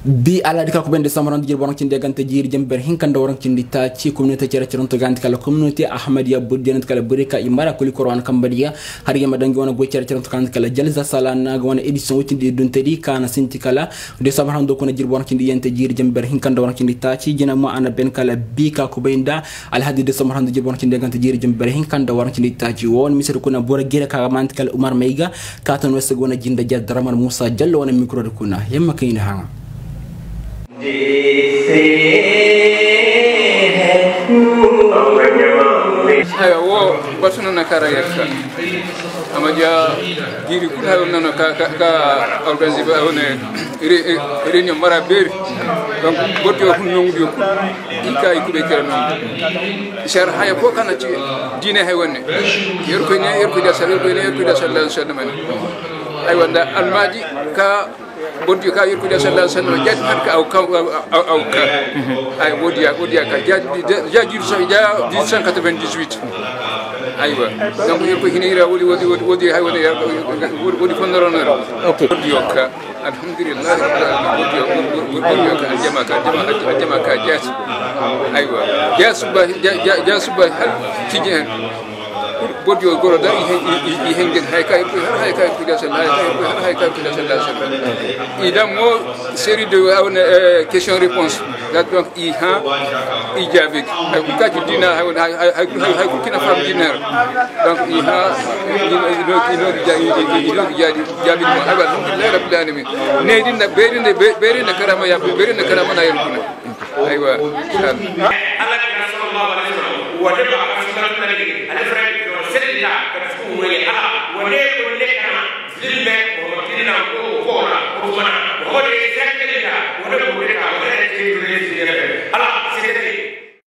bi ala dikal ko bende samaran jir bonon ci ndegante jir jember hinkande woron ci ndita ci communauté ci receron to ganti kala communauté ahmadiyya budden kala burika imara ko koron kambadiya har yama dangi wona bo ci receron to ganti kala jalza salana wona édition wuti di dun tedi kana sinti kala de samaran do ko na jir bonon ci ndiyente jir jember hinkande woron ci ndita ci jina mo ana ben kala bi ka ko benda al hadi de samaran jir bonon ci ndegante jir jember hinkande woron ci ndita ci won misir ko na bora gere ka manti kala umar mayga ka tan wessa gona jinda jad raman musa jallo wona micro de kuna yamma kayni hanga ayo wo basuna na kara yakka amaja giri kuna nana ka organiser ba one réunion mara ber donc boto ko nongu ko ika ikube kera non shar haya ko kana ci dine hay wonne yer ko da sallallahu alaihi wasallam ay wanda almaji ka bodio ka yurko sallallahu alaihi wasallam jadi harka au ka ay bodia ka jadi sa ja 198 aywa donc yurko hinira wodi hay wodi kondoronor okay bodio ka alhamdulillah bodio ka aljama ka jas aywa jasuba hal tijen bodio goro da i hengen hayka ku da sallallahu idam mo série de question réponse donc i ha ijabi ku ka dina hay ku kina fam dinar donc i ha ino jabi mo alhamdulillah rabbil alamin ne dinda berinde karama ya berinde karama na yerkuna aywa Allah sallallahu alaihi wasallam wa daba al-fraq سيدنا كتكون ولي ألا وليكن لكنا للبيت ومكننا وقونا وقونا وقونا